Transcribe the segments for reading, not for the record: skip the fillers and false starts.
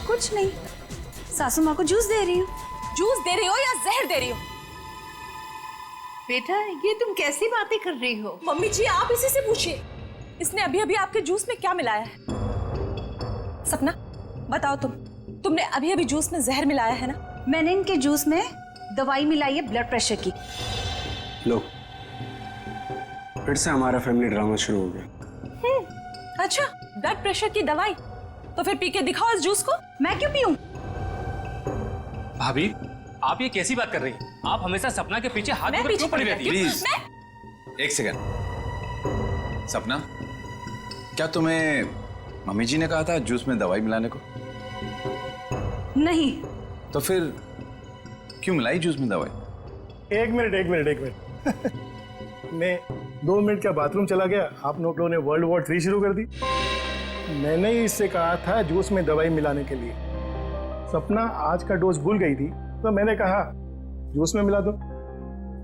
कुछ नहीं, सासू माँ को जूस दे रही हूँ। जूस दे रही हो या जहर दे रही हो? बेटा ये तुम कैसी बातें कर रही हो? मम्मी जी आप इसी से पूछिए, इसने अभी अभी आपके जूस में क्या मिलाया है? सपना बताओ, तुमने अभी अभी जूस में जहर मिलाया है ना? मैंने इनके जूस में दवाई मिलाई है ब्लड प्रेशर की। लो, फिर से हमारा फैमिली ड्रामा शुरू हो गया। अच्छा, ब्लड प्रेशर की दवाई? तो फिर पी के दिखाओ इस जूस को। मैं क्यों पीऊं? भाभी आप ये कैसी बात कर रही हैं? आप हमेशा सपना के पीछे हाथ धोकर क्यों पड़ी रहती हैं? प्लीज एक सेकंड। सपना, क्या तुम्हें मम्मी जी ने कहा था जूस में दवाई मिलाने को? नहीं। तो फिर क्यों मिलाई जूस में दवाई? एक मिनट मैं 2 मिनट का बाथरूम चला गया, आप लोगों ने वर्ल्ड वॉर 3 शुरू कर दी। मैंने ही इससे कहा था जूस में दवाई मिलाने के लिए। सपना आज का डोज भूल गई थी तो मैंने कहा जूस में मिला दो।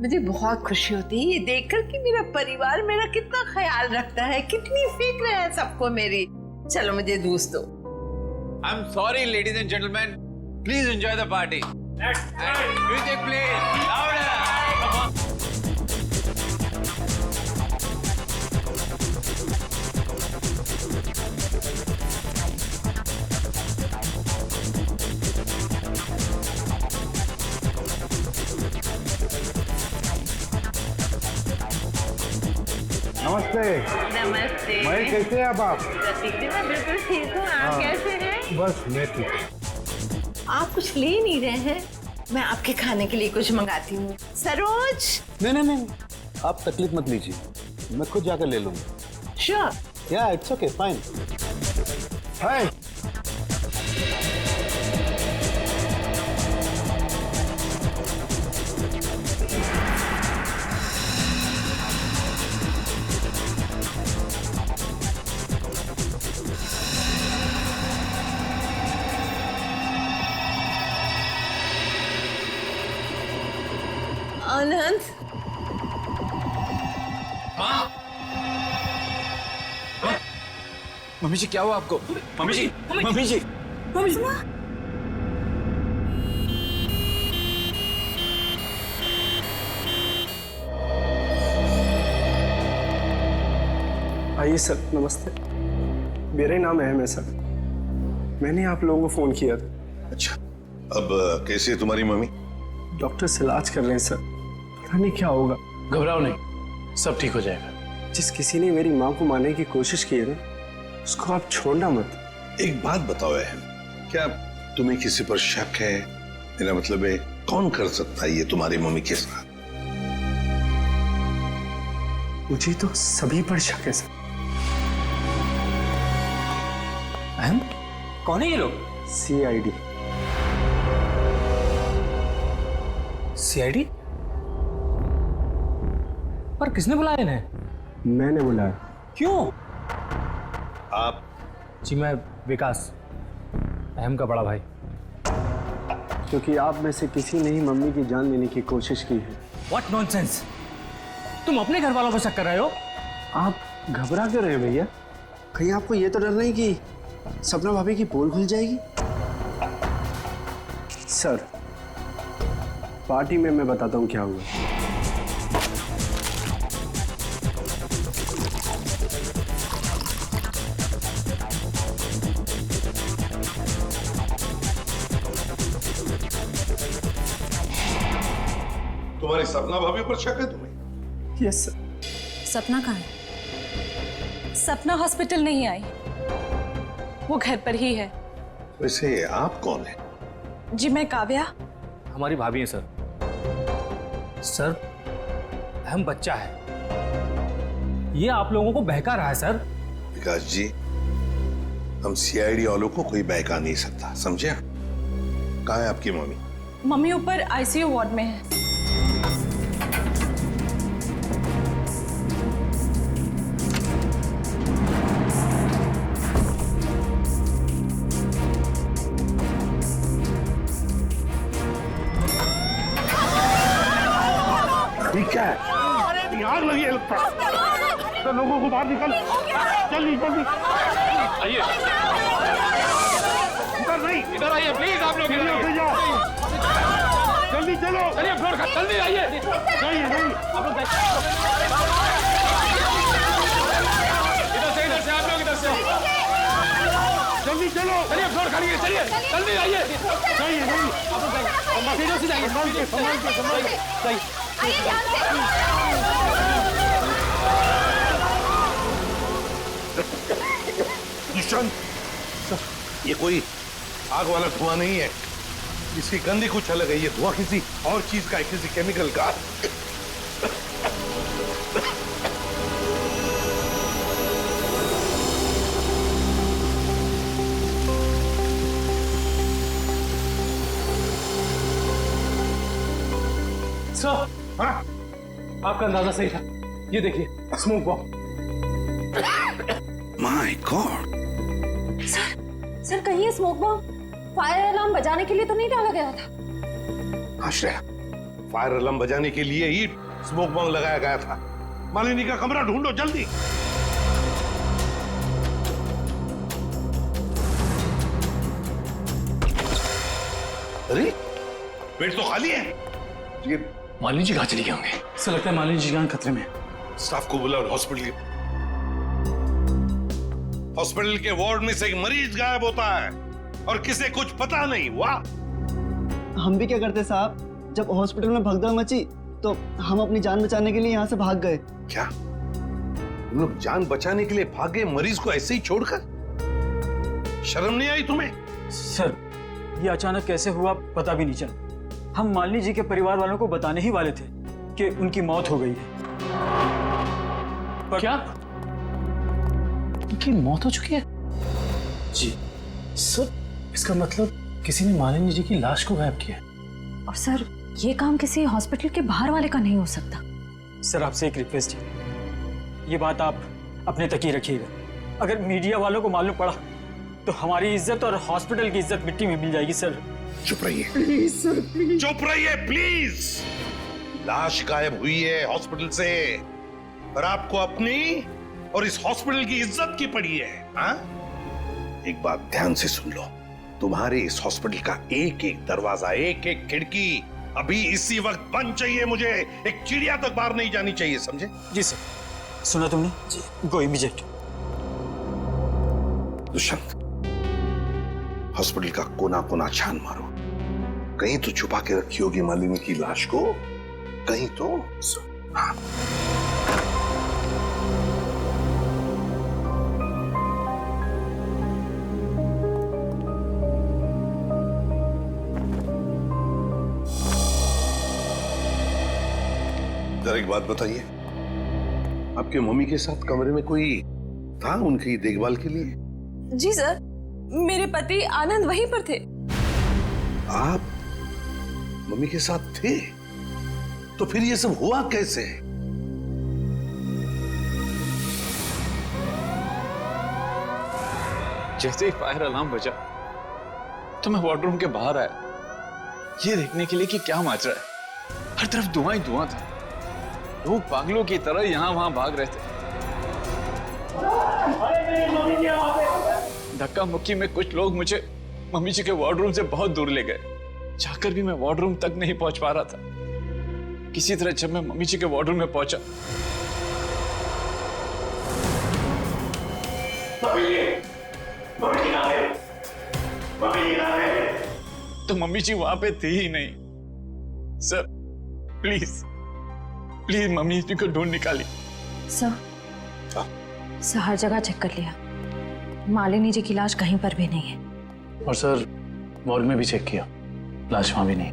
मुझे बहुत खुशी होती है ये देखकर कि मेरा परिवार मेरा कितना ख्याल रखता है, कितनी फिक्र है सबको मेरी। चलो मुझे जूस दो। I am sorry ladies and gentleman, please enjoy the party. Music please louder. नमस्ते। नमस्ते। मैं कैसे हैं आप? प्रतीक जी मैं बिल्कुल ठीक हूँ, आप कैसे हैं? बस मैं ठीक हूँ। आप कुछ ले नहीं रहे हैं? मैं आपके खाने के लिए कुछ मंगाती हूँ। सरोज। नहीं, आप तकलीफ मत लीजिए, मैं खुद जाकर ले लूंगा। Sure. Yeah it's okay fine. Hi. Anand. Mummy ji क्या हुआ आपको? Mummy ji, mummy ji. आइए सर, नमस्ते। मेरा नाम अहम है सर, मैंने आप लोगों को फोन किया था। अच्छा, अब कैसी है तुम्हारी मम्मी? डॉक्टर से इलाज कर रहे हैं सर, पता नहीं क्या होगा। घबराओ नहीं, सब ठीक हो जाएगा। जिस किसी ने मेरी माँ को मारने की कोशिश की है ना, उसको आप छोड़ना मत। एक बात बताओ अहम, क्या तुम्हें किसी पर शक है? मेरा मतलब है कौन कर सकता है ये तुम्हारी मम्मी के साथ? मुझे तो सभी पर शक है सर। अहम, कौन है ये लोग? CID। CID? पर किसने बुलाया इन्हें? मैंने बुलाया। क्यों? आप? जी मैं विकास, अहम का बड़ा भाई। क्योंकि आप में से किसी ने ही मम्मी की जान लेने की कोशिश की है। What nonsense! तुम अपने घर वालों पर शक कर रहे हो? आप घबरा क्यों रहे हैं भैया? कहीं आपको ये तो डर नहीं कि सपना भाभी की पोल खुल जाएगी? सर, पार्टी में मैं बताता हूँ क्या हुआ। तुम्हारी सपना भाभी पर शक है तुम्हें? Yes sir. सपना कहाँ है? सपना हॉस्पिटल नहीं आई, वो घर पर ही है। वैसे आप कौन है? जी मैं काव्या। हमारी भाभी है सर। सर, अहम बच्चा है, ये आप लोगों को बहका रहा है सर। विकास जी, हम CID वालों को कोई बहका नहीं सकता, समझे? कहाँ है आपकी मम्मी? मम्मी ऊपर ICU वार्ड में है। ठीक है, आग लगी है लगता है। तो लोगों को बाहर निकल, जल्दी जल्दी। आइए। उतर नहीं, इधर आइए प्लीज, आप लोग इधर आइए। जल्दी चलो। चलिए फ्लोर का, जल्दी आइए। नहीं आप लोग इधर से आप लोग इधर से। जल्दी चलो। चलिए फ्लोर खाली है, चलिए जल्दी आइए। नहीं आप लोग सीधे से जाइए। संभाल के जाइए। आइए ध्यान से। ईशान, ये कोई आग वाला धुआं नहीं है, इसकी गंदी कुछ अलग है। ये धुआं किसी और चीज का है, किसी केमिकल का। सर, हाँ? आपका अंदाजा सही था। ये देखिए, smoke bomb. My God, sir कहीं ये स्मोक बॉम्ब फायर अलार्म बजाने के लिए तो नहीं डाला गया था? आश्रय, फायर अलार्म बजाने के लिए ही स्मोक बॉम्ब लगाया गया था। मालिनी का कमरा ढूंढो जल्दी। अरे बेड तो खाली है। ये मालिनी जी कहाँ चली गई होंगे? ऐसा लगता है मालिनी जी जान खतरे में है। स्टाफ को बुलाओ, हॉस्पिटल के वार्ड में से एक मरीज गायब होता है और किसे कुछ पता नहीं। वाह, हम भी क्या करते साहब, जब हॉस्पिटल में भगदड़ मची तो हम अपनी जान बचाने के लिए यहाँ से भाग गए। क्या तुम लोग जान बचाने के लिए भागे मरीज को ऐसे ही छोड़कर? शर्म नहीं आई तुम्हें? सर, ये अचानक कैसे हुआ पता भी नहीं चला। हम मालिनी जी के परिवार वालों को बताने ही वाले थे कि उनकी मौत हो गई है। पर क्या? उनकी मौत हो चुकी है? जी सर, इसका मतलब किसी ने मालिनी जी की लाश को गायब किया है। और सर, ये काम किसी हॉस्पिटल के बाहर वाले का नहीं हो सकता। सर, आपसे एक रिक्वेस्ट है, ये बात आप अपने तक ही रखिएगा। अगर मीडिया वालों को मालूम पड़ा तो हमारी इज्जत और हॉस्पिटल की इज्जत मिट्टी में मिल जाएगी। सर चुप रहिए प्लीज सर, प्लीज चुप रहिए प्लीज। लाश गायब हुई है हॉस्पिटल से और आपको अपनी और इस हॉस्पिटल की इज्जत की पड़ी है। हाँ? एक बात ध्यान से सुन लो, तुम्हारे इस हॉस्पिटल का एक एक दरवाजा, एक एक खिड़की अभी इसी वक्त बंद चाहिए। मुझे एक चिड़िया तक बाहर नहीं जानी चाहिए, समझे? जी सर, सुना तुमने? जी। गो इमीडिएट। दुष्यंत, हॉस्पिटल का कोना कोना छान मारो, कहीं तो छुपा के रखी होगी मालिनी की लाश को, कहीं तो। हाँ। जरा एक बात बताइए, आपके मम्मी के साथ कमरे में कोई था उनकी देखभाल के लिए? जी सर, मेरे पति आनंद वहीं पर थे। आप मम्मी के साथ थे? तो फिर ये सब हुआ कैसे? जैसे ही फायर अलार्म बजा तो मैं वार्डरूम के बाहर आया, ये देखने के लिए कि क्या मच रहा है। हर तरफ धुआं ही धुआं था। लोग पागलों की तरह यहां वहां भाग रहे थे। धक्का मुक्की में कुछ लोग मुझे मम्मी जी के वार्डरूम से बहुत दूर ले गए। जाकर भी मैं वार्डरूम तक नहीं पहुंच पा रहा था। किसी तरह जब मैं मम्मी जी के वार्डरूम में पहुंचा तो मम्मी जी वहां पे थी ही नहीं। सर प्लीज प्लीज मम्मी जी को ढूंढ निकालिए। सर, हर जगह चेक कर लिया, मालिनी जी की लाश कहीं पर भी नहीं है। और सर, वार्ड में भी चेक किया, लाश वहां भी नहीं।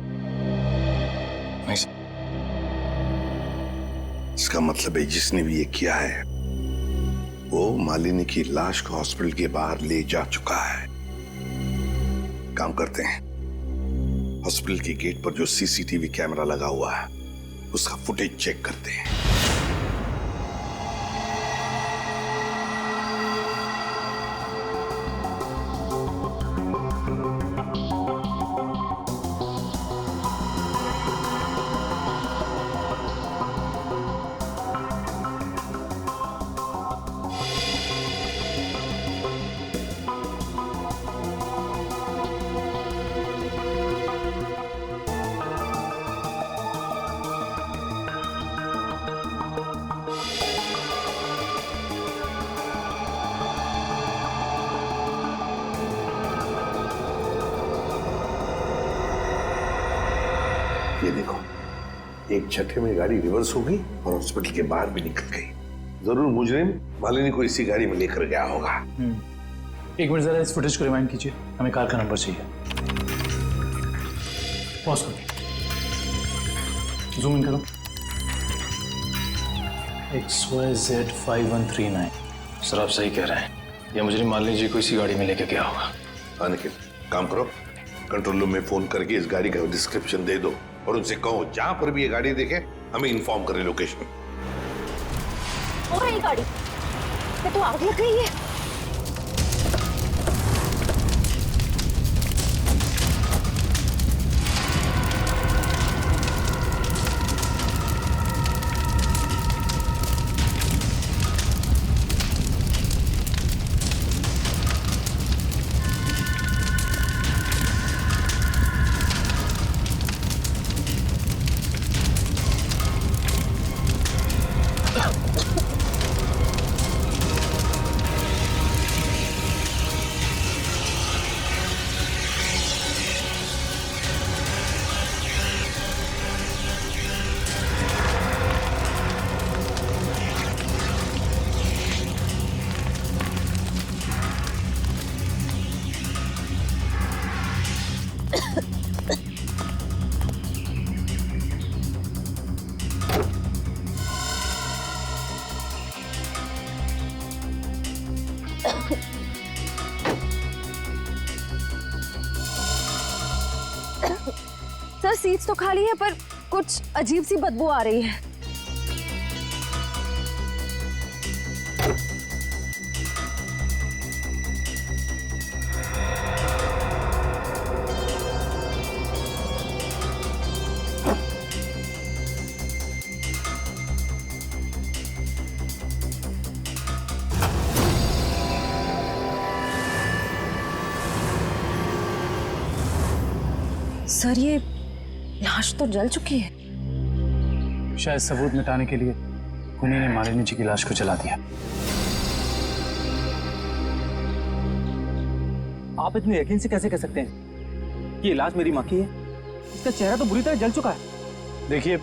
इसका मतलब है जिसने भी ये किया है वो मालिनी की लाश को हॉस्पिटल के बाहर ले जा चुका है। काम करते हैं, हॉस्पिटल के गेट पर जो सीसीटीवी कैमरा लगा हुआ है उसका फुटेज चेक करते हैं। ये देखो, एक झटके में गाड़ी रिवर्स हो गई और हॉस्पिटल के बाहर भी निकल गई। जरूर मुजरिम मालिनी को इसी गाड़ी में लेकर गया होगा। एक मिनट जरा इस फुटेज को रिवाइंड कीजिए, हमें कार का नंबर चाहिए। पॉज करो, जूम इन करो। XYZ5139। सर आप सही कह रहे हैं, ये मुझे मालिनी जी को इसी गाड़ी में लेके गया होगा। हाँ निखिल, काम करो, कंट्रोल रूम में फोन करके इस गाड़ी का डिस्क्रिप्शन दे दो और उनसे कहो जहां पर भी ये गाड़ी देखे हमें इन्फॉर्म करें लोकेशन। और ये गाड़ी ये तो आग लग गई है। सर सीट्स तो खाली है पर कुछ अजीब सी बदबू आ रही है। सर ये लाश तो जल चुकी है। शायद सबूत मिटाने के लिए उन्हीं ने मालिनी जी की लाश को जला दिया। आप इतने यकीन से कैसे कह सकते हैं कि ये लाश मेरी माँ की है? इसका चेहरा तो बुरी तरह जल चुका है। देखिए,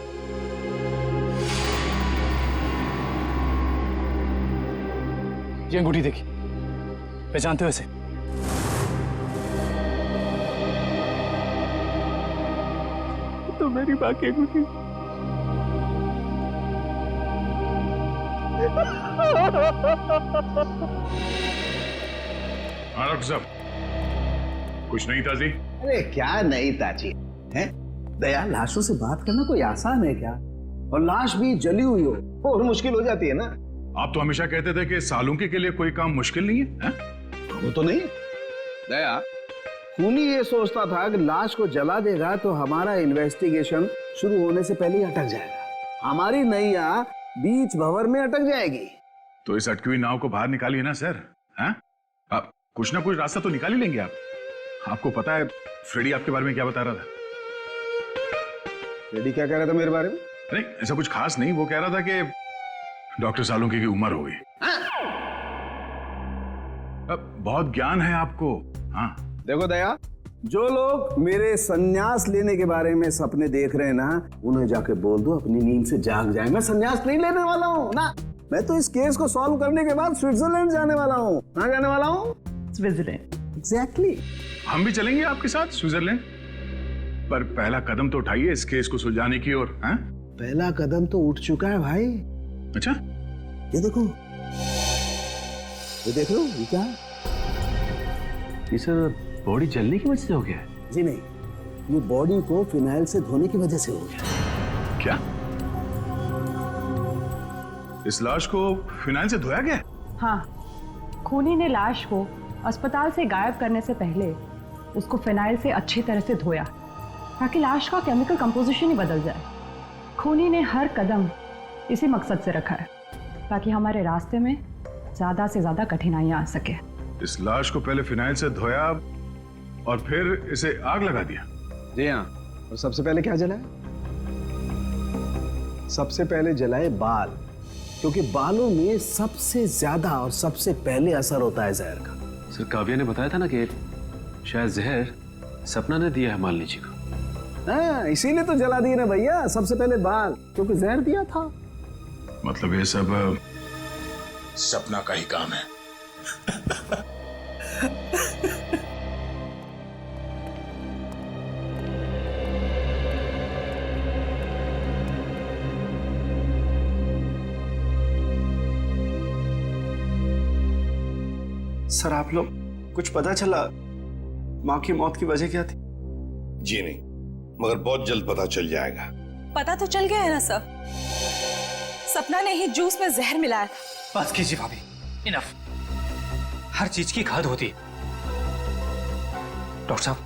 ये अंगूठी देखिए, पहचानते हो इसे? तो मेरी माँ की अंगूठी। डॉक्टर साहब, कुछ नहीं ताजी? अरे क्या नहीं ताजी है? दया, लाशों से बात करना कोई आसान है क्या? और लाश भी जली हुई हो और मुश्किल हो जाती है ना। आप तो हमेशा कहते थे कि सालुंकी के लिए कोई काम मुश्किल नहीं है? वो तो नहीं दया, खूनी ये सोचता था कि लाश को जला देगा तो हमारा इन्वेस्टिगेशन शुरू होने से पहले ही अटक जाएगा, हमारी नैया बीच भंवर में अटक जाएगी। तो इस अटकी हुई नाव को बाहर निकालिए ना सर। हैं? आप कुछ ना कुछ रास्ता तो निकाल ही लेंगे आप। आपको पता है फ्रेडी आपके बारे में क्या बता रहा था? फ्रेडी क्या कह रहा था मेरे बारे में? नहीं, ऐसा कुछ खास नहीं। वो कह रहा था कि डॉक्टर सालुंकी की उम्र हो गई। अब बहुत ज्ञान है आपको। हाँ देखो दया, जो लोग मेरे संन्यास लेने के बारे में सपने देख रहे हैं ना, उन्हें जाके बोल दो अपनी नींद से जाग जाए। मैं संन्यास नहीं लेने वाला हूँ ना, मैं तो इस केस को सॉल्व करने के बाद स्विट्जरलैंड जाने वाला हूँ। कहाँ जाने वाला हूँ? स्विट्जरलैंड। एग्जैक्टली। हम भी चलेंगे आपके साथ स्विट्जरलैंड, पर पहला कदम तो उठाइए इस केस को सुलझाने की ओर। पहला कदम तो उठ चुका है भाई। अच्छा, ये देखो, ये देख लो, ये क्या? ये सर बॉडी जलने की वजह से हो गया है? जी नहीं, ये बॉडी को फिनाइल से धोने की वजह से हो गया। क्या? इस लाश को फिनाइल से धोया गया? हाँ, खूनी ने लाश को अस्पताल से गायब करने से पहले उसको फिनाइल से अच्छी तरह से धोया ताकि लाश का केमिकल कंपोजिशन ही बदल जाए। खूनी ने हर कदम इसी मकसद से रखा है ताकि हमारे रास्ते में ज्यादा से ज्यादा कठिनाइयां आ सके। इस लाश को पहले फिनाइल से धोया और फिर इसे आग लगा दिया? जी हाँ। और सबसे पहले क्या जलाए? सबसे पहले जलाए बाल, क्योंकि बालों में सबसे ज्यादा और सबसे पहले असर होता है जहर का। सर काव्या ने बताया था ना कि शायद जहर सपना ने दिया है मालिनी जी को। हाँ, इसीलिए तो जला दिए ना भैया, सबसे पहले बाल, क्योंकि जहर दिया था। मतलब ये सब सपना का ही काम है। सर आप लोग कुछ पता चला माँ की मौत की वजह क्या थी? जी नहीं, मगर बहुत जल्द पता चल जाएगा। पता तो चल गया है ना सर, सपना ने ही जूस में जहर मिलाया था। बस कीजिए भाभी, इनफ। हर चीज की खाद होती है। डॉक्टर साहब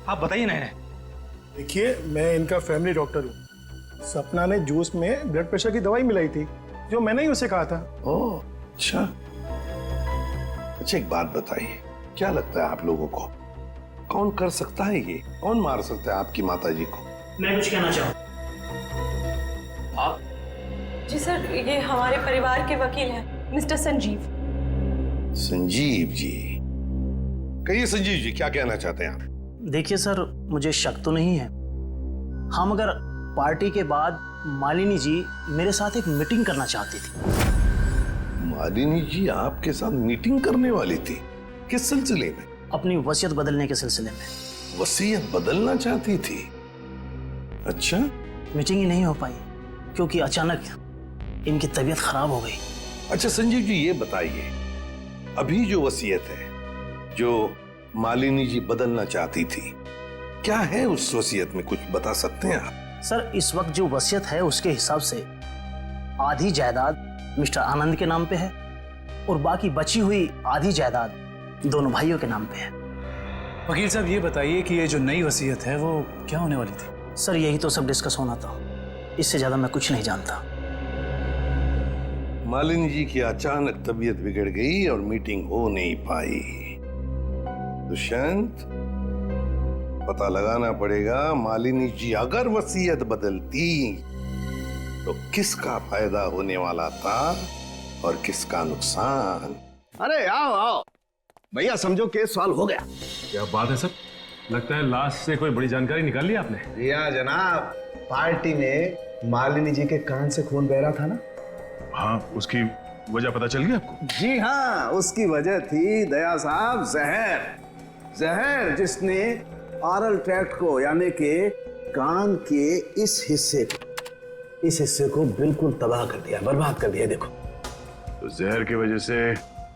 आप बताइए ना इन्हें। देखिए, मैं इनका फैमिली डॉक्टर हूँ। सपना ने जूस में ब्लड प्रेशर की दवाई मिलाई थी, जो मैंने ही उसे कहा था। ओह अच्छा। अच्छा एक बात बताइए, क्या लगता है आप लोगों को कौन कर सकता है ये? कौन मार सकता है आपकी माता जी को? मैं कुछ कहना चाहूँ। आप? जी सर, ये हमारे परिवार के वकील हैं, मिस्टर संजीव। संजीव जी, कहिए संजीव जी, क्या कहना चाहते हैं आप? देखिए सर, मुझे शक तो नहीं है। हाँ, मगर पार्टी के बाद मालिनी जी मेरे साथ एक मीटिंग करना चाहती थी। मालिनी जी आपके साथ मीटिंग करने वाली थी? किस सिलसिले में? अपनी वसीयत बदलने के सिलसिले में। वसीयत बदलना चाहती थी? अच्छा। मीटिंग ही नहीं हो पाई क्योंकि अचानक इनकी तबीयत खराब हो गई। अच्छा संजीव जी, ये बताइए, अभी जो वसीयत है जो मालिनी जी बदलना चाहती थी, क्या है उस वसीयत में? कुछ बता सकते हैं आप? सर, इस वक्त जो वसीयत है उसके हिसाब से आधी जायदाद मिस्टर आनंद के नाम पे है और बाकी बची हुई आधी जायदाद दोनों भाइयों के नाम पे है। वकील साहब ये बताइए कि ये जो नई वसीयत है वो क्या होने वाली थी? सर, यही तो सब डिस्कस होना था, इससे ज्यादा मैं कुछ नहीं जानता। मालिनी जी की अचानक तबीयत बिगड़ गई और मीटिंग हो नहीं पाई। दुष्यंत, पता लगाना पड़ेगा मालिनी जी अगर वसीयत बदलती तो किसका फायदा होने वाला था और किसका नुकसान। अरे आओ आओ भैया, समझो केस सॉल्व हो गया। क्या बात है सर, लगता है लाश से कोई बड़ी जानकारी निकाल ली आपने। रिया जनाब, पार्टी में मालिनी जी के कान से खून बह रहा था ना। हाँ, उसकी वजह पता चल गई आपको? जी हाँ, उसकी वजह थी दया साहब जहर। जहर जिसने ऑरल ट्रैक्ट को यानी कि कान के इस हिस्से को बिल्कुल तबाह कर दिया, बर्बाद कर दिया। देखो, तो जहर की वजह से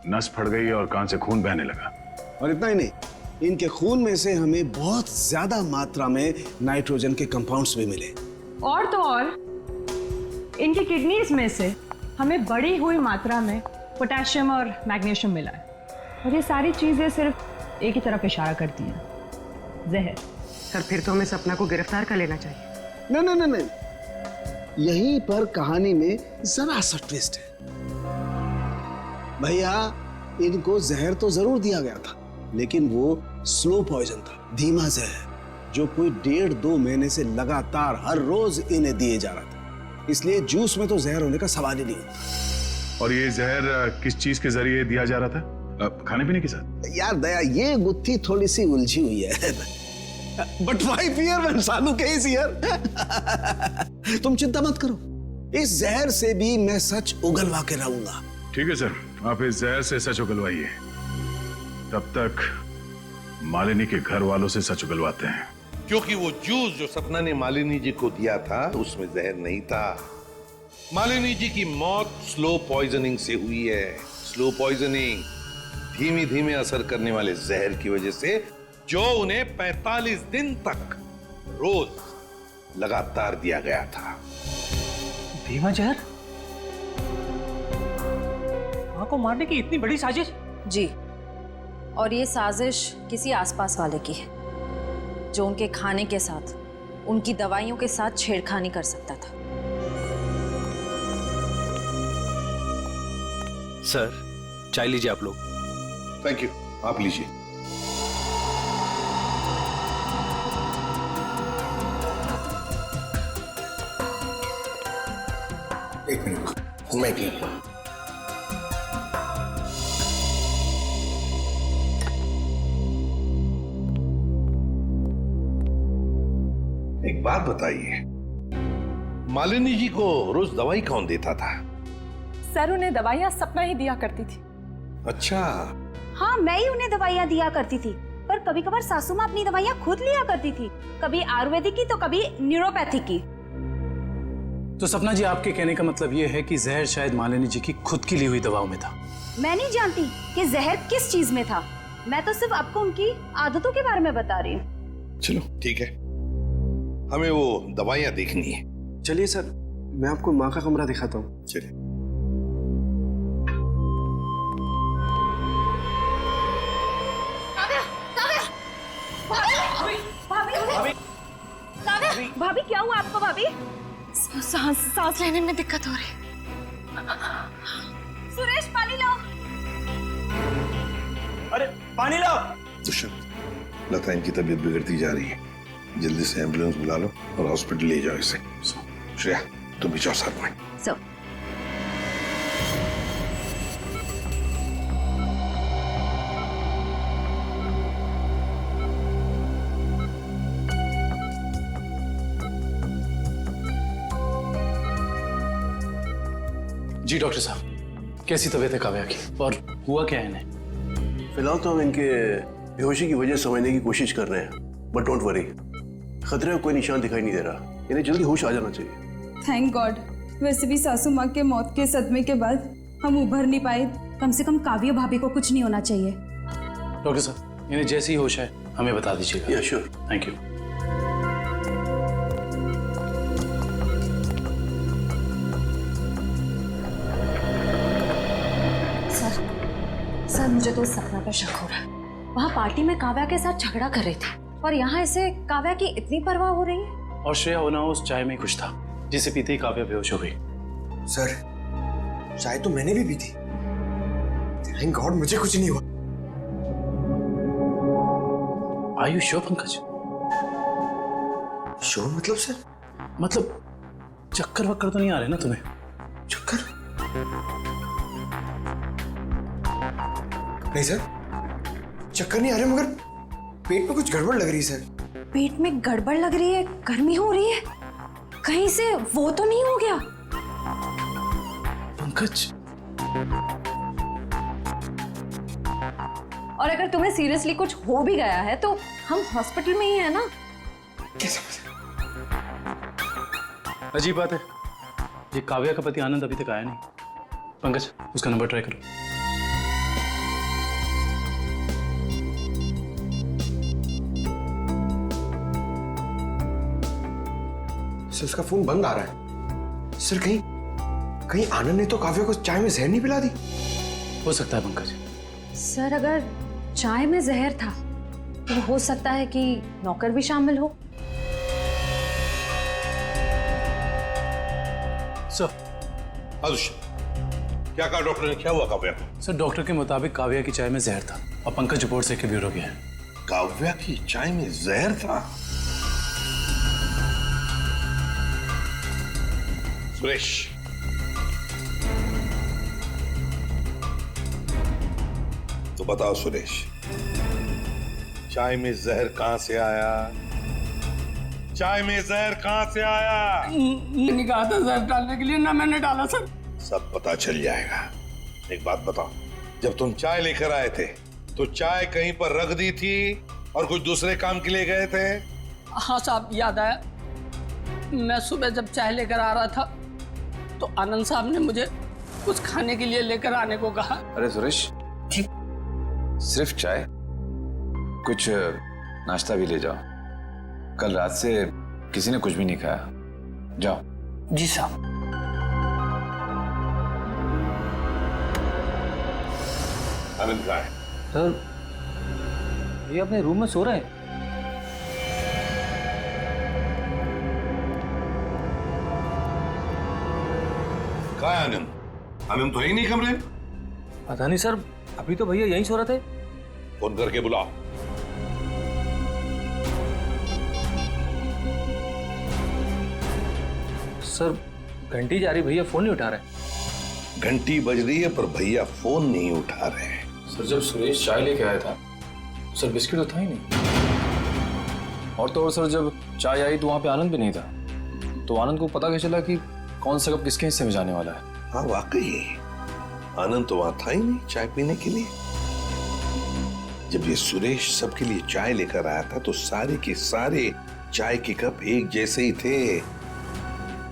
नस फट गई और कान से खून बहने लगा। और इतना ही नहीं, इनके खून में से हमें बहुत ज्यादा मात्रा में नाइट्रोजन के कंपाउंड्स भी मिले। और तो और इनकी किडनीज में से हमें बढ़ी हुई मात्रा में पोटेशियम और मैग्नीशियम मिला है। और ये सारी चीजें सिर्फ एक ही तरफ इशारा करती हैं, जहर। सर, फिर तो हमें सपना को गिरफ्तार कर लेना चाहिए। नहीं, यहीं पर कहानी में जरा सा ट्विस्ट है भैया। इनको जहर तो जरूर दिया गया था, लेकिन वो स्लो पॉइजन था, धीमा जहर, जो कोई 1.5-2 महीने से लगातार हर रोज इन्हें दिए जा रहा था। इसलिए जूस में तो जहर होने का सवाल ही नहीं होता। और ये जहर किस चीज के जरिए दिया जा रहा था? खाने पीने के साथ? यार दया, ये गुत्थी थोड़ी सी उलझी हुई है। But why fear when Salu case here? तुम चिंता मत करो, इस जहर से भी मैं सच उगलवा के रहूंगा। ठीक है सर, आप इस जहर से सच उगलवाइए, तब तक मालिनी के घर वालों से सच उगलवाते हैं। क्योंकि वो जूस जो सपना ने मालिनी जी को दिया था उसमें जहर नहीं था। मालिनी जी की मौत स्लो पॉइजनिंग से हुई है। स्लो पॉइजनिंग, धीमी धीमे असर करने वाले जहर की वजह से, जो उन्हें 45 दिन तक रोज लगातार दिया गया था। धीमा जहर? मां को मारने की इतनी बड़ी साजिश? जी, और ये साजिश किसी आसपास वाले की है जो उनके खाने के साथ, उनकी दवाइयों के साथ छेड़खानी कर सकता था। सर, चाय लीजिए आप लोग। थैंक यू, आप लीजिए। एक मिनट, मैं पी लूं। एक बात बताइए, मालिनी जी को रोज दवाई कौन देता था? सर उन्हें दवाइयाँ सपना ही दिया करती थी। अच्छा। हाँ, मैं ही उन्हें दवाइयाँ दिया करती थी, पर कभी कभार सासू माँ अपनी दवाइयाँ खुद लिया करती थी, कभी आयुर्वेदिक की तो कभी न्यूरोपैथिक की। तो सपना जी, आपके कहने का मतलब ये है कि जहर शायद मालिनी जी की खुद की ली हुई दवाओं में था? मैं नहीं जानती कि जहर किस चीज में था, मैं तो सिर्फ आपको उनकी आदतों के बारे में बता रही हूँ। चलो ठीक है, हमें वो दवाइयाँ देखनी है। चलिए सर, मैं आपको माँ का कमरा दिखाता हूँ। चलिए। भाभी क्या हुआ आपको? भाभी सांस लेने में दिक्कत हो रही। सुरेश पानी लाओ। अरे पानी लाओ। दुष्यंत, लता इनकी तबीयत बिगड़ती जा रही है, जल्दी से एम्बुलेंस बुला लो और हॉस्पिटल ले जाओ इसे। श्रेया तुम भी जाओ साथ में। जी डॉक्टर साहब, कैसी तबीयत है काव्या की और हुआ क्या है इन्हें? फिलहाल तो हम इनके बेहोशी की वजह समझने की कोशिश कर रहे हैं, बट डोंट वरी, खतरे का कोई निशान दिखाई नहीं दे रहा। इन्हें जल्दी होश आ जाना चाहिए। Thank God. वैसे भी सासू माँ के मौत के सदमे के बाद हम उभर नहीं पाए। कम से कम काव्या भाभी को कुछ नहीं होना चाहिए। डॉक्टर साहब, इन्हें जैसे ही होश है हमें बता दीजिएगा। या श्योर। Thank you. सर मुझे तो सपना पर शक हो रहा है। वहाँ पार्टी में काव्या के साथ झगड़ा कर रहे थे और यहाँ इसे काव्या की इतनी परवाह हो रही है। और श्रेया होना उस चाय में कुछ था जिसे पीते ही काव्या बेहोश हो गई। सर, चाय तो मैंने भी पी थी। थैंक गॉड मुझे कुछ नहीं हुआ। Are you sure Pankaj? Sure मतलब सर? मतलब चक्कर वक्कर तो नहीं आ रहे ना तुम्हें? चक्कर? नहीं सर, चक्कर नहीं आ रहे, मगर पेट में कुछ गड़बड़ लग रही है सर। पेट में गड़बड़ लग रही है, गर्मी हो रही है, कहीं से वो तो नहीं हो गया? पंकज, और अगर तुम्हें सीरियसली कुछ हो भी गया है तो हम हॉस्पिटल में ही है ना। कैसे? अजीब बात है, ये काव्या का पति आनंद अभी तक आया नहीं। पंकज, उसका नंबर ट्राई करो। सर उसका फोन बंद आ रहा है। सर कहीं आनंद ने तो काव्या को चाय में जहर नहीं पिला दी? हो सकता है पंकज। सर अगर चाय में जहर था तो हो सकता है कि नौकर भी शामिल हो। सर, क्या कहा डॉक्टर ने? क्या हुआ काव्या को? सर डॉक्टर के मुताबिक काव्या की चाय में जहर था और पंकज रिपोर्ट से ब्यूरो गया है। काव्या की चाय में जहर था? सुरेश, तो बताओ सुरेश, चाय में जहर कहां से आया? चाय में जहर कहां से आया? मैंने कहा था जहर डालने के लिए, ना मैंने डाला सर। सब पता चल जाएगा। एक बात बताओ, जब तुम चाय लेकर आए थे तो चाय कहीं पर रख दी थी और कुछ दूसरे काम के लिए गए थे? हाँ साहब, याद आया। मैं सुबह जब चाय लेकर आ रहा था तो आनंद साहब ने मुझे कुछ खाने के लिए लेकर आने को कहा। अरे सुरेश, सिर्फ चाय? कुछ नाश्ता भी ले जाओ, कल रात से किसी ने कुछ भी नहीं खाया। जाओ। जी साहब। आनंद कहाँ है? सर ये अपने रूम में सो रहे हैं। कहाँ है आनंद? आनंद तो है ही नहीं कमरे में। पता नहीं सर, अभी तो भैया यहीं सो रहे थे। फोन करके बुलाओ। सर घंटी जा रही, भैया फोन नहीं उठा रहे। घंटी बज रही है पर भैया फोन नहीं उठा रहे हैं। सर जब सुरेश चाय लेके आया था सर बिस्किट तो था ही नहीं। और तो और सर, जब चाय आई तो वहाँ पे आनंद भी नहीं था, तो आनंद को पता कैसे चला कि कौन सा कप किसके हिस्से में जाने वाला है? हाँ वाकई आनंद तो वहां था ही नहीं चाय पीने के लिए। जब ये सुरेश सबके लिए चाय लेकर आया था तो सारे के सारे चाय के कप एक जैसे ही थे।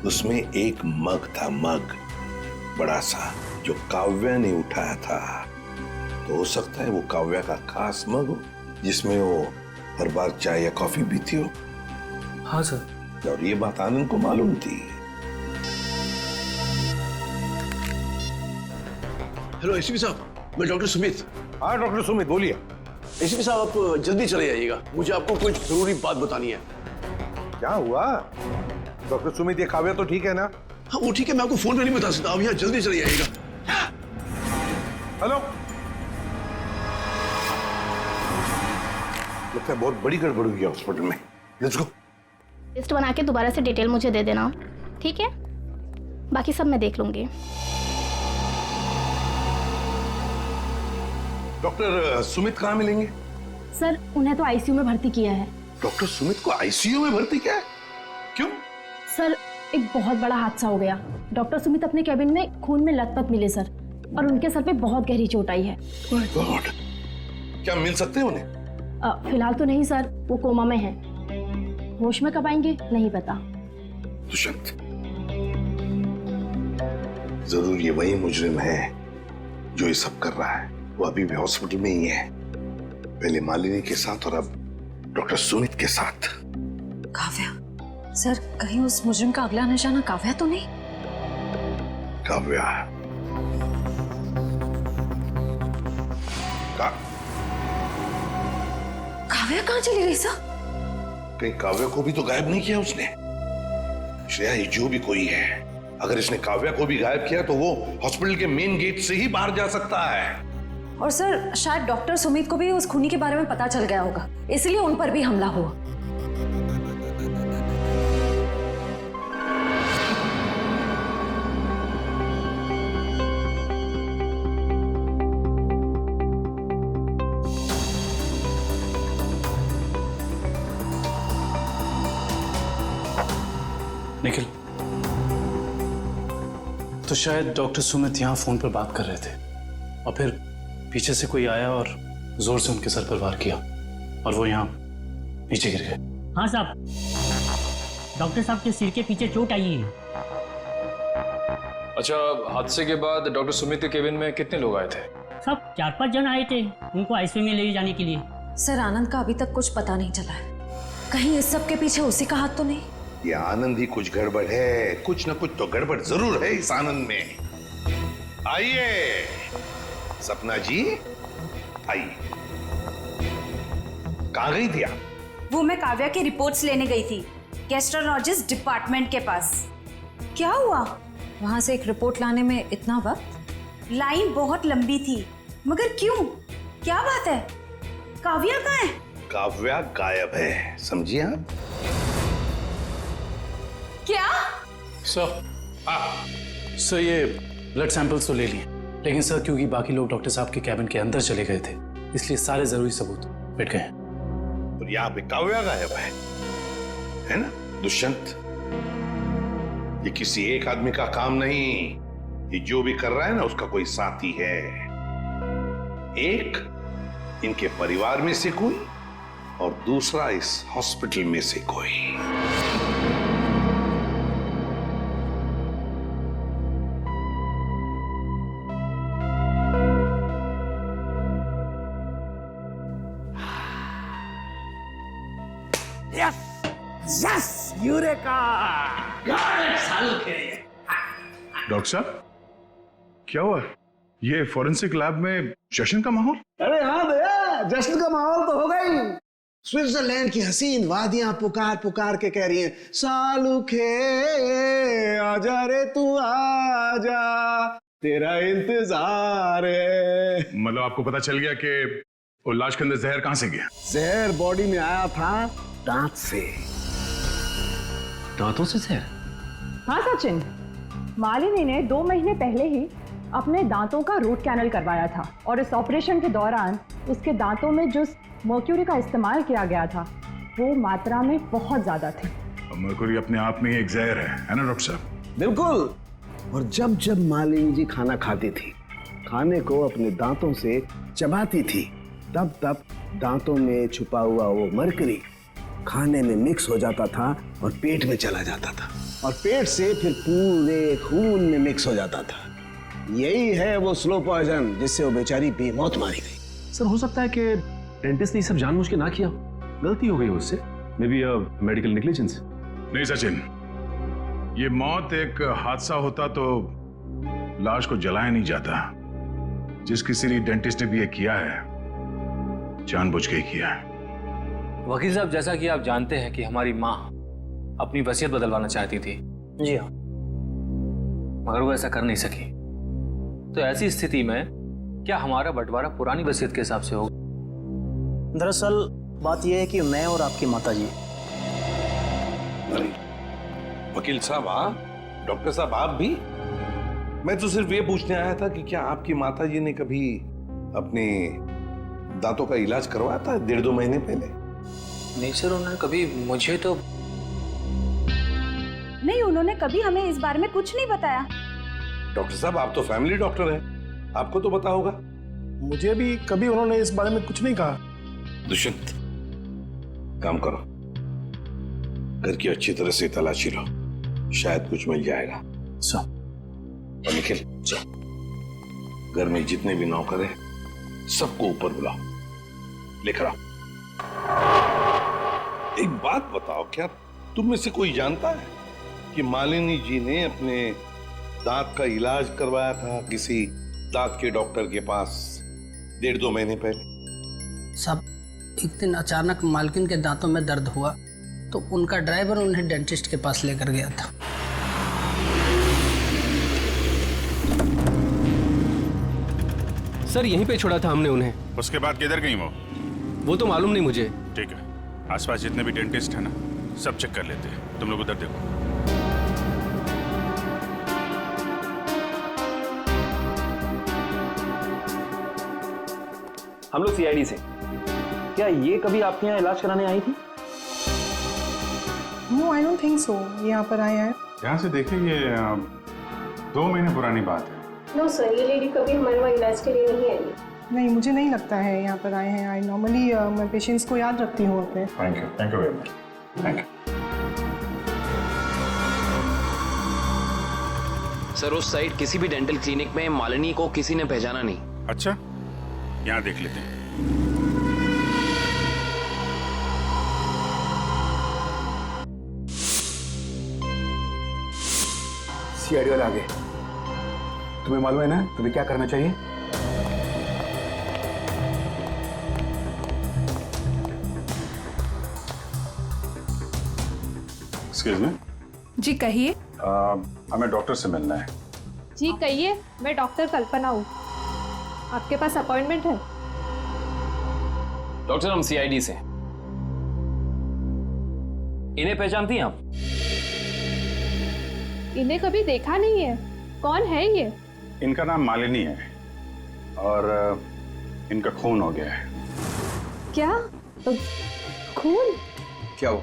उसमें एक मग था, मग बड़ा सा, जो काव्या ने उठाया था। तो हो सकता है वो काव्या का खास मग हो जिसमें वो हर बार चाय या कॉफी पीती हो। हाँ सर। और ये बात आनंद को मालूम थी। हेलो एसीपी साहब, मैं डॉक्टर सुमित। हाँ डॉक्टर सुमित, बोलिए। एसीपी साहब, आप जल्दी चले जाइएगा, मुझे आपको कुछ जरूरी बात बतानी है। क्या हुआ डॉक्टर सुमित? ये काव्या तो ठीक है ना? हाँ वो ठीक है, मैं आपको फोन पे नहीं बता सकता। आप यहाँ जल्दी चले जाइएगा। हेलो, लगता है बहुत बड़ी गड़बड़ हुई है हॉस्पिटल में। Let's go. लिस्ट बना के दोबारा से डिटेल मुझे दे देना, ठीक है? बाकी सब मैं देख लूंगी। डॉक्टर सुमित कहाँ मिलेंगे? सर, उन्हें तो आईसीयू में भर्ती किया है। डॉक्टर सुमित को आईसीयू में भर्ती किया है? क्यों? सर, एक बहुत बड़ा हादसा हो गया। डॉक्टर सुमित अपने कैबिन में खून में लथपथ मिले सर, और उनके सर पे बहुत गहरी चोट आई है। माय गॉड, क्या मिल सकते हैं उन्हें? फिलहाल तो नहीं सर, वो कोमा में हैं। होश में कब आएंगे नहीं पता। दुष्यंत, जरूर ये वही मुजरिम है जो ये सब कर रहा है। वो अभी भी हॉस्पिटल में ही है, पहले मालिनी के साथ और अब डॉक्टर सुमित के साथ। काव्या सर, कहीं उस मुजरिम का अगला निशाना काव्या तो नहीं? काव्या काव्या कहाँ चली गई सर? कहीं काव्या को भी तो गायब नहीं किया उसने? श्रेया, ये जो भी कोई है, अगर इसने काव्या को भी गायब किया तो वो हॉस्पिटल के मेन गेट से ही बाहर जा सकता है। और सर, शायद डॉक्टर सुमित को भी उस खूनी के बारे में पता चल गया होगा, इसलिए उन पर भी हमला हुआ। निखिल, तो शायद डॉक्टर सुमित यहाँ फोन पर बात कर रहे थे और फिर पीछे से कोई आया और जोर से उनके सर पर वार किया और वो यहाँ नीचे गिर गए। हाँ साहब, डॉक्टर साहब के सिर के पीछे चोट आई है। अच्छा, हादसे के बाद डॉक्टर सुमित के केबिन में कितने लोग आए थे? सब 4-5 जन आए थे उनको आईसीयू में ले जाने के लिए। सर, आनंद का अभी तक कुछ पता नहीं चला है। कहीं इस सब के पीछे उसी का हाथ तो नहीं? ये आनंद ही कुछ गड़बड़ है, कुछ ना कुछ तो गड़बड़ जरूर है इस आनंद में। आइए सपना जी, आइए। कहाँ गई थी आप? वो मैं काव्या की रिपोर्ट्स लेने गई थी गैस्ट्रोलॉजिस्ट डिपार्टमेंट के पास। क्या हुआ? वहां से एक रिपोर्ट लाने में इतना वक्त? लाइन बहुत लंबी थी, मगर क्यों? क्या बात है? काव्या कहाँ है? काव्या गायब है, समझिए आप? क्या? सर ये ब्लड सैंपल्स तो ले लिए, लेकिन सर क्योंकि बाकी लोग डॉक्टर साहब के कैबिन के अंदर चले गए थे, इसलिए सारे जरूरी सबूत मिट गए। और यहाँ पे काव्या गायब है ना दुष्यंत? ये किसी एक आदमी का काम नहीं, ये जो भी कर रहा है ना उसका कोई साथी है। एक इनके परिवार में से कोई और दूसरा इस हॉस्पिटल में से कोई। Yes, eureka! डॉक्टर साहब, क्या हुआ? ये फॉरेंसिक लैब में जश्न का माहौल? अरे हाँ भैया, जश्न का माहौल तो होगा ही। स्विट्जरलैंड की हसीन वादियां पुकार पुकार के कह रही हैं, सालुखे आजा रे तू आजा, तेरा इंतजार है। मतलब आपको पता चल गया कि वो लाश के अंदर जहर कहां से गया? जहर बॉडी में आया था दांत से। दांतों से जहर? हाँ सचिन, मालिनी ने 2 महीने पहले ही अपने दांतों का रूट कैनल करवाया था और इस ऑपरेशन के दौरान उसके दांतों में जिस मर्क्यूरी का इस्तेमाल किया गया था वो मात्रा में बहुत ज्यादा थे। मरकुरी अपने आप में ही एक जहर है ना डॉक्टर साहब? बिल्कुल। और जब जब मालिनी जी खाना खाती थी, खाने को अपने दांतों से चबाती थी, तब तब दांतों में छुपा हुआ वो मरकरी खाने में मिक्स हो जाता था और पेट में चला जाता था, और पेट से फिर पूरे खून में मिक्स हो जाता था। यही है वो स्लो पॉइजन जिससे वो बेचारी बेमौत मारी गई। सर हो सकता है कि डेंटिस्ट ने सब जानबूझ के ना किया, गलती हो गई उससे, मे बी मेडिकल नेग्लिजेंस। नहीं सचिन, ये मौत एक हादसा होता तो लाश को जलाया नहीं जाता। जिस किसी डेंटिस्ट ने भी ये किया है, जानबूझ के ही किया है। वकील साहब, जैसा कि आप जानते हैं कि हमारी माँ अपनी वसीयत बदलवाना चाहती थी। जी हाँ। मगर वो ऐसा कर नहीं सकी, तो ऐसी स्थिति में क्या हमारा बंटवारा पुरानी वसीयत के हिसाब से होगा? दरअसल बात यह है कि मैं और आपकी माताजी। अरे वकील साहब आप, डॉक्टर साहब आप भी? मैं तो सिर्फ ये पूछने आया था कि क्या आपकी माताजी ने कभी अपने दांतों का इलाज करवाया था 1.5-2 महीने पहले? नहीं सर, उन्होंने कभी मुझे तो नहीं, उन्होंने कभी हमें इस बारे में कुछ नहीं बताया। डॉक्टर साहब आप तो फैमिली डॉक्टर हैं, आपको तो पता होगा। मुझे भी कभी उन्होंने इस बारे में कुछ नहीं कहा। दुष्यंत, काम करो, घर की अच्छी तरह से तलाशी लो, शायद कुछ मिल जाएगा। और निखिल, घर में जितने भी नौकर हैं सबको ऊपर बुलाओ, लेकर आओ। एक बात बताओ, क्या तुम में से कोई जानता है कि मालिनी जी ने अपने दांत का इलाज करवाया था किसी दांत के डॉक्टर के पास 1.5-2 महीने पहले? सब एक दिन अचानक मालकिन के दांतों में दर्द हुआ तो उनका ड्राइवर उन्हें डेंटिस्ट के पास लेकर गया था। सर यहीं पे छोड़ा था हमने उन्हें। उसके बाद किधर गई वो तो मालूम नहीं मुझे। ठीक है, आसपास जितने भी डेंटिस्ट है ना, सब चेक कर लेते हैं। तुम लोग उधर देखो। हम लोग सीआईडी से। क्या ये कभी आपके यहाँ इलाज कराने आई थी? No, I don't think so. यहाँ पर आए हैं। यहाँ से देखिए, ये 2 महीने पुरानी बात है। नो सर, ये लेडी कभी हमारे वहाँ इलाज के लिए नहीं आई। नहीं, मुझे नहीं लगता है यहाँ पर आए हैं। आई नॉर्मली मैं पेशेंट्स को याद रखती हूँ अपने। Thank you very much. Thank you sir, उस साइड किसी भी डेंटल क्लिनिक में मालिनी को किसी ने पहचाना नहीं। अच्छा, यहाँ देख लेते हैं। सीआईडी वाले आ गए। तुम्हें मालूम है ना तुम्हें क्या करना चाहिए? Excuse me. जी कहिए। हमें डॉक्टर से मिलना है। जी कहिए, मैं डॉक्टर कल्पना हूँ। आपके पास अपॉइंटमेंट है? डॉक्टर, हम सीआईडी से। इन्हें पहचानती हैं आप? इन्हें कभी देखा नहीं है। कौन है ये? इनका नाम मालिनी है और इनका खून हो गया है। क्या? खून? क्या हुआ?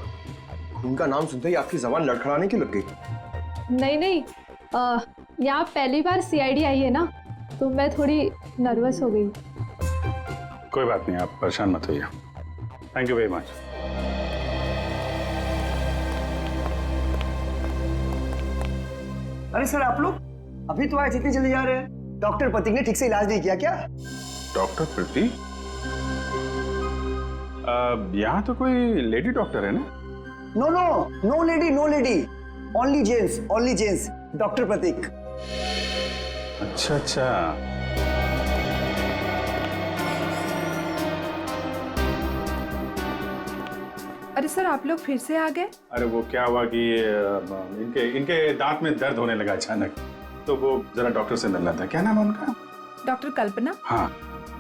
खून का नाम सुनते ही आपकी जबान लड़खड़ाने की लग गई? नहीं नहीं, यहाँ पहली बार सीआईडी आई है ना, तो मैं थोड़ी नर्वस हो गई। कोई बात नहीं, आप परेशान मत होइए। Thank you very much. अरे सर, आप लोग अभी तो आए, इतनी जल्दी जा रहे हैं? डॉक्टर प्रतीक ने ठीक से इलाज नहीं किया क्या? डॉक्टर प्रतीक? यहाँ तो कोई लेडी डॉक्टर है ना? No no, no lady, no lady, only gents, only gents. Doctor Prateek. अच्छा अच्छा। अरे सर, आप लोग फिर से आ गए? अरे वो क्या हुआ कि इनके दांत में दर्द होने लगा अचानक, तो वो जरा डॉक्टर से मिलना था। क्या नाम है उनका? डॉक्टर कल्पना। हाँ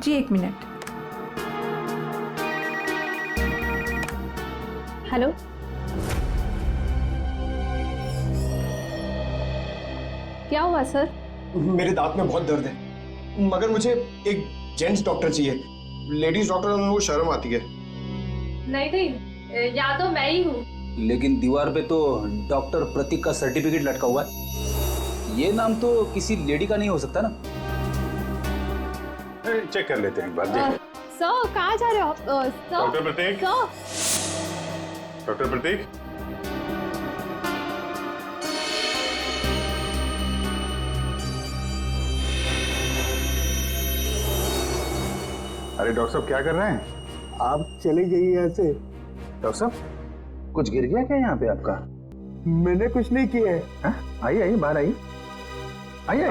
जी, 1 मिनट। हेलो। क्या हुआ सर? मेरे दांत में बहुत दर्द है, मगर मुझे एक जेंट्स डॉक्टर चाहिए। लेडीज डॉक्टर में वो शर्म आती है। नहीं नहीं, या तो मैं ही हूँ। लेकिन दीवार पे तो डॉक्टर प्रतीक का सर्टिफिकेट लटका हुआ है। ये नाम तो किसी लेडी का नहीं हो सकता ना? चेक कर लेते हैं एक बार। देखिए सर कहाँ जा रहे हो आप? डॉक्टर प्रतीक। डॉक्टर प्रतीक, अरे डॉक्टर साहब क्या कर रहे हैं? आप चले जाइए यहाँ से। डॉक्टर साहब कुछ गिर गया क्या यहाँ पे आपका? मैंने कुछ नहीं किया है। आइए आइए, बाहर आइए, आइए।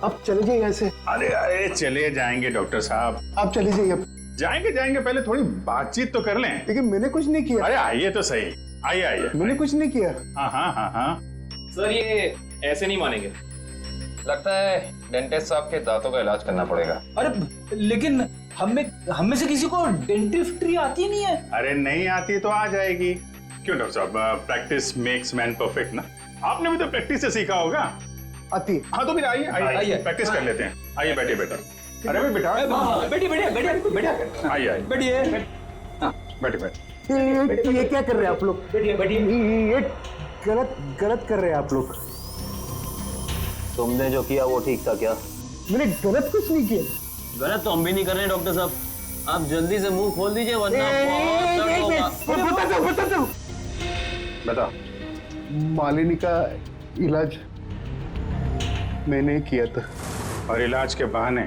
अब चले जाइए यहाँ से। अरे अरे चले जाएंगे डॉक्टर साहब, आप चले जाइए। अब जाएंगे जाएंगे, पहले थोड़ी बातचीत तो कर लें। लेकिन मैंने कुछ नहीं किया। अरे आइए तो सही, आइए आइए। मैंने कुछ नहीं किया। हाँ हाँ हाँ हाँ। सर ये ऐसे नहीं मानेंगे, लगता है डेंटिस्ट साहब के दांतों का इलाज करना पड़ेगा। अरे लेकिन हम में से किसी को डेंटिस्ट्री आती नहीं है। अरे नहीं आती तो आ जाएगी। क्यों डॉक्टर साहब, प्रैक्टिस मेक्स मैन परफेक्ट ना। आपने भी तो प्रैक्टिस से सीखा होगा। आती। हाँ तो फिर आइए आइए, प्रैक्टिस कर लेते हैं। आइए बैठिए बेटा। अरे भाई बेटा बैठिए बैठिए बैठिए आइए आइए बैठिए। बैठे बैठे। ये क्या कर रहे हैं आप लोग? बैठिए बैठिए। ये गलत कर रहे हैं आप लोग। तुमने जो किया वो ठीक था क्या? मैंने गलत कुछ नहीं किया। गलत तो हम भी नहीं कर रहे हैं डॉक्टर साहब, आप जल्दी से मुंह खोल दीजिए वरना बता दो। बता। मालिनी का इलाज मैंने किया था। और इलाज के बहाने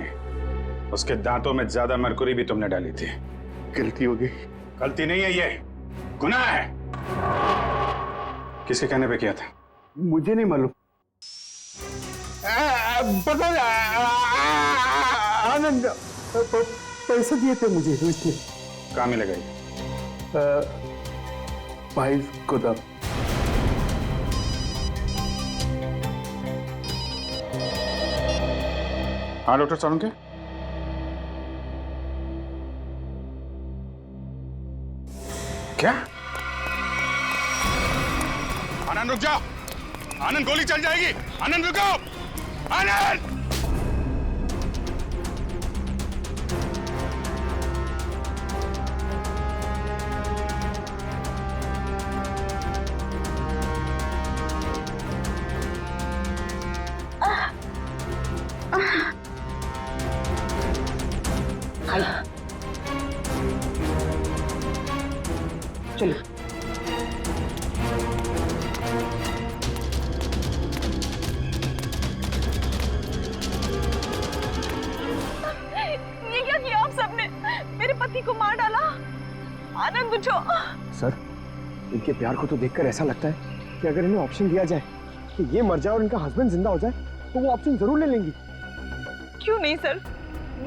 उसके दांतों में ज्यादा मरकुरी भी तुमने डाली थी। गलती हो गई। गलती नहीं है, ये गुनाह है। किसके कहने पे किया था? मुझे नहीं मालूम। पता आनंद पैसे दिए थे मुझे इसलिए। कहाँ मिलेगा ये? भाई गोदाम। हाँ डॉक्टर सालुंके, क्या? आनंद रुक जाओ, आनंद गोली चल जाएगी। आनंद रुको, आनंद। चलो। ये क्या किया आप सबने? मेरे पति को मार डाला। आनंद उठो। सर, इनके प्यार को तो देखकर ऐसा लगता है कि अगर इन्हें ऑप्शन दिया जाए कि ये मर जाए और इनका हस्बैंड जिंदा हो जाए तो वो ऑप्शन जरूर ले लेंगी। क्यों नहीं सर,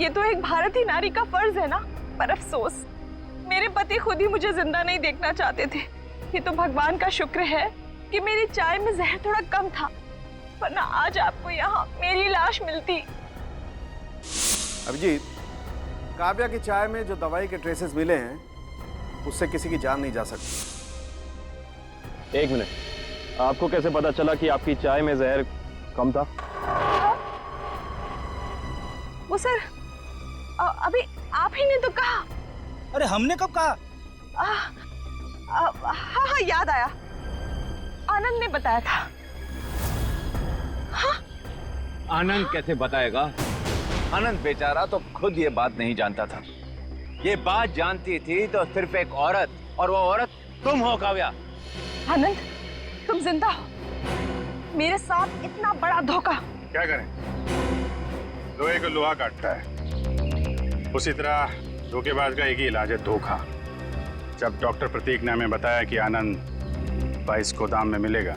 ये तो एक भारतीय नारी का फर्ज है ना। पर अफसोस मेरे पति खुद ही मुझे जिंदा नहीं देखना चाहते थे। ये तो भगवान का शुक्र है कि मेरी चाय में जहर थोड़ा कम था, वरना आज आपको यहाँ मेरी लाश मिलती। अभिजीत, काव्या की चाय में जो दवाई के ट्रेसेस मिले हैं उससे किसी की जान नहीं जा सकती। एक मिनट, आपको कैसे पता चला कि आपकी चाय में जहर कम था? वो सर अभी आप ही ने तो कहा। अरे हमने कब कहा? हाँ याद आया, आनंद ने बताया था। हाँ? आनंद कैसे बताएगा? आनंद बेचारा तो खुद ये बात नहीं जानता था। ये बात जानती थी तो सिर्फ एक औरत, और वो औरत तुम हो काव्या। आनंद, तुम जिंदा हो। मेरे साथ इतना बड़ा धोखा। क्या करें, लोहे को लोहा काटता है, उसी तरह धोखेबाज का एक ही इलाज है, धोखा। जब डॉक्टर प्रतीक ने हमें बताया कि आनंद 22 गोदाम में मिलेगा,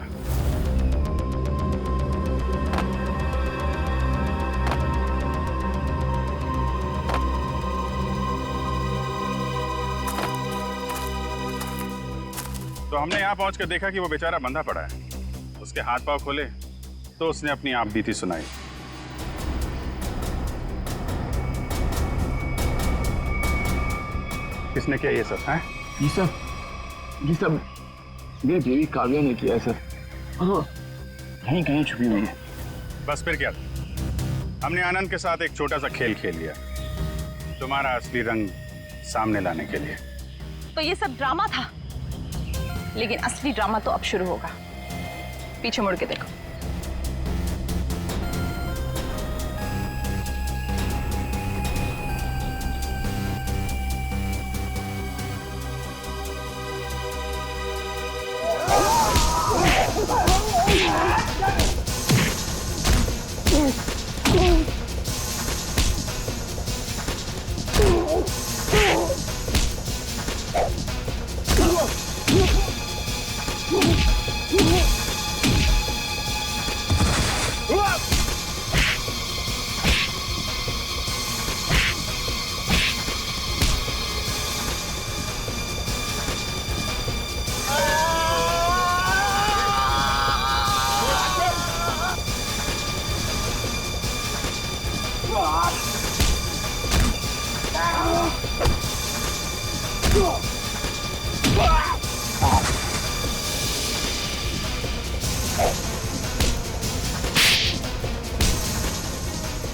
तो हमने यहाँ पहुंचकर देखा कि वो बेचारा बंधा पड़ा है। उसके हाथ पांव खोले तो उसने अपनी आप बीती सुनाई। किसने किया ये सब? है ये सब मेरी बीवी काव्या ने किया है सर। हाँ, कहीं कहीं छुपी हुई है। बस फिर क्या, हमने आनंद के साथ एक छोटा सा खेल खेल लिया, तुम्हारा असली रंग सामने लाने के लिए। तो ये सब ड्रामा था, लेकिन असली ड्रामा तो अब शुरू होगा। पीछे मुड़ के देखो।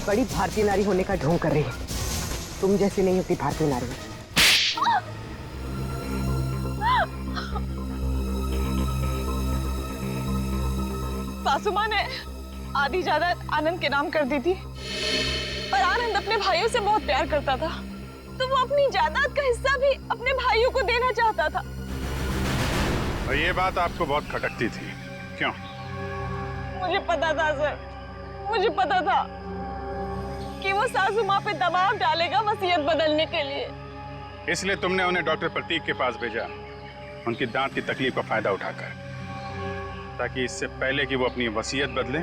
बड़ी भारतीय नारी होने का ढोंग कर रही है। तुम जैसी नहीं होती भारतीय नारी। सासू माँ ने आधी जायदाद आनंद के नाम कर दी थी, और आनंद अपने भाइयों से बहुत प्यार करता था, तो वो अपनी जायदाद का हिस्सा भी अपने भाइयों को देना चाहता था। और ये बात आपको बहुत खटकती थी, क्यों? मुझे पता था सर, मुझे पता था कि वो सासू माँ पे दबाव डालेगा वसीयत बदलने के लिए। इसलिए तुमने उन्हें डॉक्टर प्रतीक के पास भेजा, उनकी दांत की तकलीफ का फायदा उठाकर, ताकि इससे पहले कि वो अपनी वसीयत बदले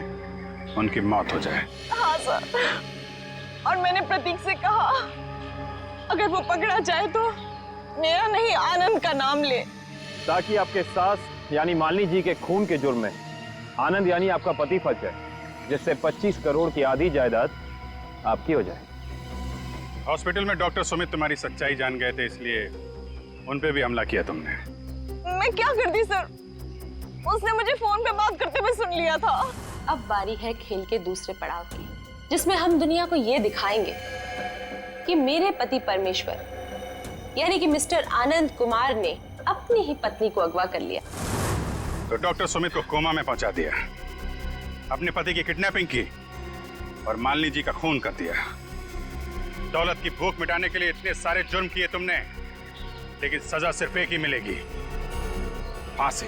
उनकी मौत हो जाए। हाँ सर, और मैंने प्रतीक से कहा अगर वो पकड़ा जाए तो मेरा नहीं आनंद का नाम ले, ताकि आपके सास यानी मालिनी जी के खून के जुर्म में आनंद यानी आपका पति फंस जाए, जिससे 25 करोड़ की आधी जायदाद आपकी हो जाए। हॉस्पिटल में डॉक्टर सुमित तुम्हारी सच्चाई जान गए थे, इसलिए उन पे भी हमला किया तुमने। मैं क्या करती सर, उसने मुझे फोन पे बात करते हुए सुन लिया था। अब बारी है खेल के दूसरे पड़ाव की, जिसमें हम दुनिया को ये दिखाएंगे कि मेरे पति परमेश्वर यानी कि मिस्टर आनंद कुमार ने अपनी ही पत्नी को अगवा कर लिया। तो डॉक्टर सुमित को कोमा में पहुंचा दिया, अपने पति की किडनैपिंग की और मालिनी जी का खून कर दिया। दौलत की भूख मिटाने के लिए इतने सारे जुर्म किए तुमने, लेकिन सजा सिर्फ एक ही मिलेगी, फांसी।